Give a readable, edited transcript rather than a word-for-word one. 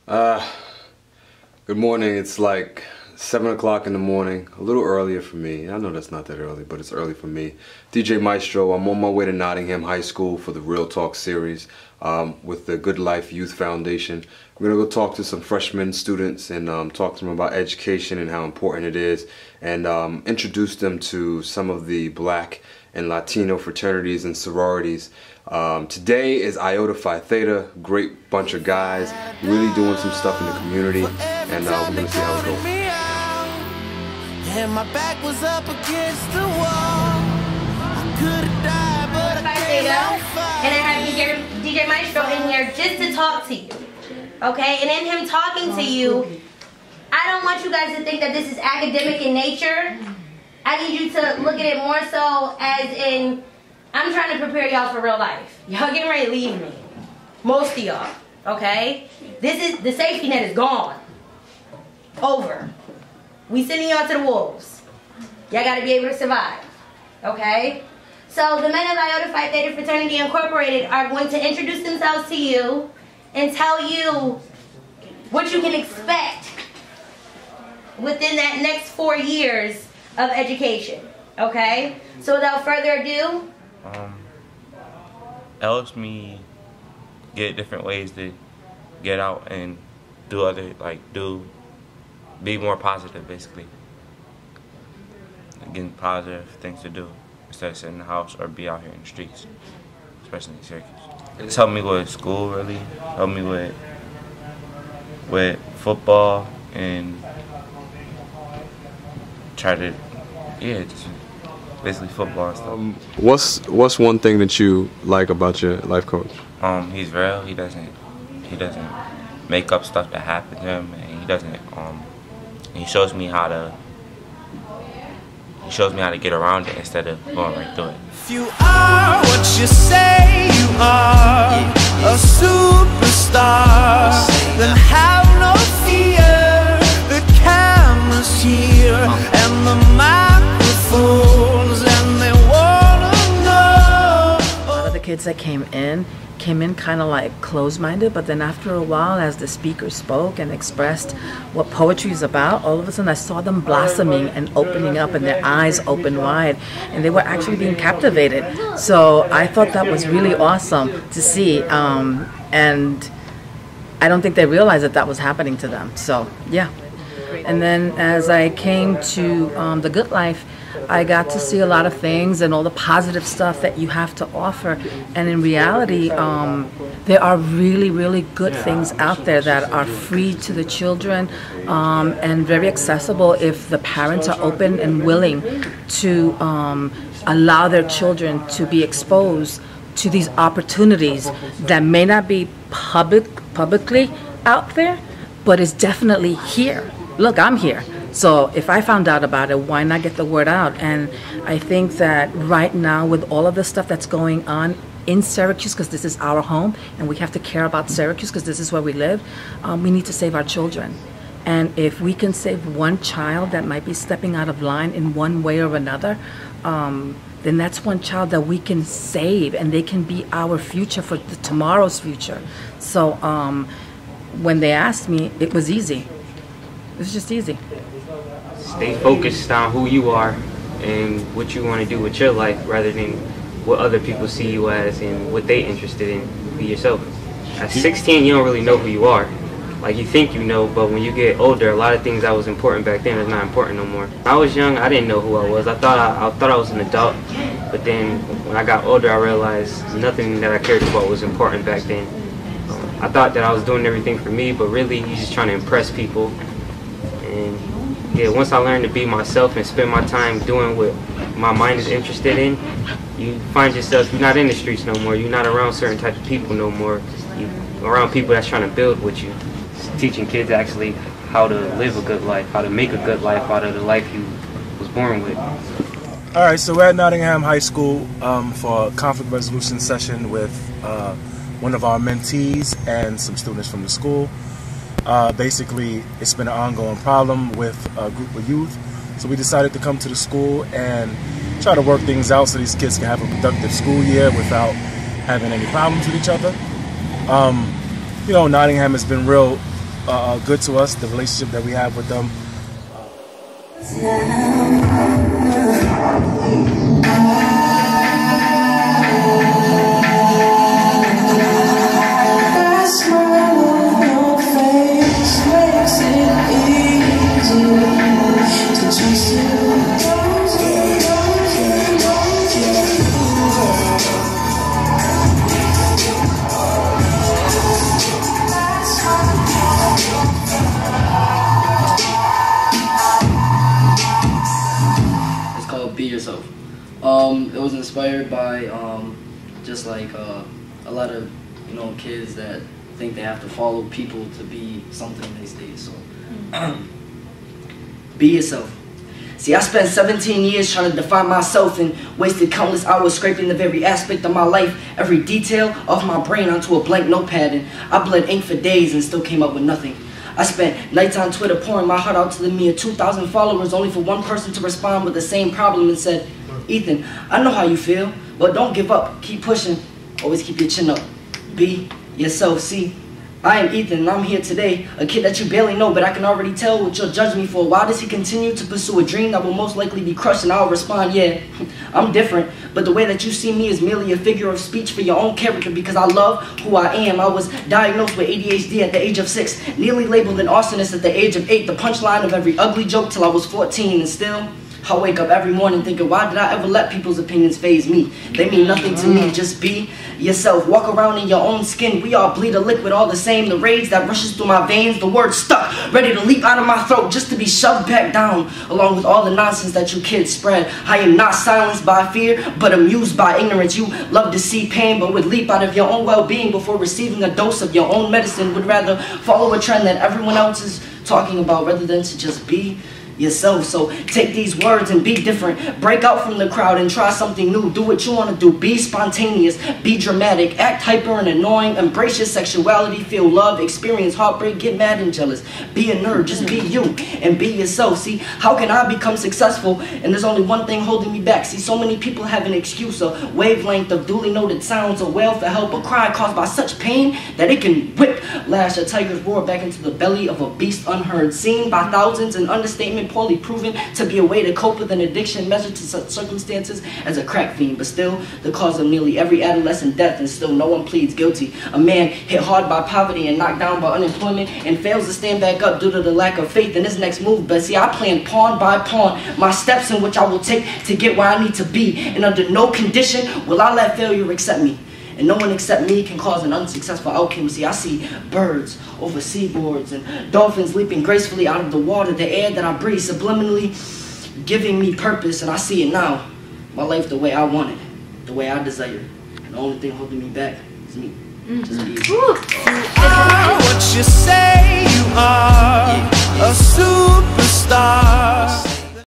Uh, Good morning. It's like 7 o'clock in the morning, a little earlier for me. I know that's not that early, but it's early for me. DJ Maestro, I'm on my way to Nottingham High School for the Real Talk series with the Good Life Youth Foundation. We're going to go talk to some freshman students and talk to them about education and how important it is, and introduce them to some of the Black and Latino fraternities and sororities. Today is Iota Phi Theta, great bunch of guys, really doing some stuff in the community, and we're gonna see how it goes. And my back was up against the wall. I could have died, but I can't fight. And I have DJ Maestro in here just to talk to you, okay? And in him talking to you, I don't want you guys to think that this is academic in nature. I need you to look at it more so as in, I'm trying to prepare y'all for real life. Y'all getting ready to leave me. Most of y'all, okay? The safety net is gone. Over. We sending y'all to the wolves. Y'all gotta be able to survive, okay? So the men of Iota Phi Theta Fraternity Incorporated are going to introduce themselves to you and tell you what you can expect within that next 4 years of education, okay? So without further ado, it helps me get different ways to get out and be more positive, basically. Getting positive things to do instead of sitting in the house or be out here in the streets, especially in Syracuse. It's helped me with school, really. Helped me with football and just basically football and stuff. What's one thing that you like about your life coach? He's real. He doesn't make up stuff that happened to him, and he doesn't. He shows me how to get around it instead of going right through it. If you are what you say you are, a superstar, then have no fear. The camera's here and the microphones, and they wanna know. A lot of the kids that came in kind of like closed-minded, but then after a while, as the speaker spoke and expressed what poetry is about, all of a sudden I saw them blossoming and opening up, and their eyes open wide, and they were actually being captivated. So I thought that was really awesome to see, and I don't think they realized that was happening to them. So yeah. And then as I came to the Good Life, I got to see a lot of things and all the positive stuff that you have to offer. And in reality, there are really, really good things out there that are free to the children and very accessible if the parents are open and willing to allow their children to be exposed to these opportunities that may not be publicly out there, but is definitely here. Look, I'm here. So if I found out about it, why not get the word out? And I think that right now, with all of the stuff that's going on in Syracuse, because this is our home and we have to care about Syracuse because this is where we live, we need to save our children. And if we can save one child that might be stepping out of line in one way or another, then that's one child that we can save, and they can be our future for tomorrow's future. So when they asked me, it was easy. It was just easy. Stay focused on who you are and what you want to do with your life rather than what other people see you as and what they interested in. Be yourself. At 16, you don't really know who you are. Like, you think you know, but when you get older, a lot of things that was important back then is not important no more. When I was young, I didn't know who I was. I thought I was an adult, but then when I got older, I realized nothing that I cared about was important back then. I thought that I was doing everything for me, but really, you're just trying to impress people. And yeah, once I learned to be myself and spend my time doing what my mind is interested in, you find yourself, you're not in the streets no more, you're not around certain types of people no more, you're around people that's trying to build with you. It's teaching kids actually how to live a good life, how to make a good life out of the life you was born with. Alright, so we're at Nottingham High School for a conflict resolution session with one of our mentees and some students from the school. Basically, it's been an ongoing problem with a group of youth, so we decided to come to the school and try to work things out so these kids can have a productive school year without having any problems with each other. You know, Nottingham has been real good to us, the relationship that we have with them. It was inspired by just like a lot of kids that think they have to follow people to be something these days. So be yourself. See, I spent 17 years trying to define myself and wasted countless hours scraping the very aspect of my life, every detail of my brain onto a blank notepad, and I bled ink for days and still came up with nothing. I spent nights on Twitter pouring my heart out to the mere 2,000 followers only for one person to respond with the same problem and said, "Ethan, I know how you feel, but don't give up. Keep pushing. Always keep your chin up. Be yourself." See, I am Ethan and I'm here today, a kid that you barely know, but I can already tell what you'll judge me for. Why does he continue to pursue a dream that will most likely be crushed? And I'll respond, yeah, I'm different, but the way that you see me is merely a figure of speech for your own character because I love who I am. I was diagnosed with ADHD at the age of 6, nearly labeled an arsonist at the age of 8, the punchline of every ugly joke till I was 14, and still I wake up every morning thinking, why did I ever let people's opinions faze me? They mean nothing to me. Just be yourself. Walk around in your own skin. We all bleed a liquid all the same. The rage that rushes through my veins, the word stuck, ready to leap out of my throat just to be shoved back down, along with all the nonsense that you kids spread. I am not silenced by fear, but amused by ignorance. You love to see pain, but would leap out of your own well-being before receiving a dose of your own medicine. Would rather follow a trend that everyone else is talking about rather than to just be yourself. So take these words and be different. Break out from the crowd and try something new. Do what you want to do. Be spontaneous. Be dramatic. Act hyper and annoying. Embrace your sexuality. Feel love. Experience heartbreak. Get mad and jealous. Be a nerd. Just be you and be yourself. See, how can I become successful and there's only one thing holding me back? See, so many people have an excuse, a wavelength of duly noted sounds, a wail for help, a cry caused by such pain that it can whiplash a tiger's roar back into the belly of a beast unheard, seen by thousands, an understatement, poorly proven to be a way to cope with an addiction measured to such circumstances as a crack fiend, but still the cause of nearly every adolescent death, and still no one pleads guilty. A man hit hard by poverty and knocked down by unemployment and fails to stand back up due to the lack of faith in his next move. But see, I plan pawn by pawn my steps in which I will take to get where I need to be, and under no condition will I let failure accept me. And no one except me can cause an unsuccessful outcome. See, I see birds over seaboards and dolphins leaping gracefully out of the water, the air that I breathe, subliminally giving me purpose. And I see it now, my life the way I want it, the way I desire. And the only thing holding me back is me. Just be what you say.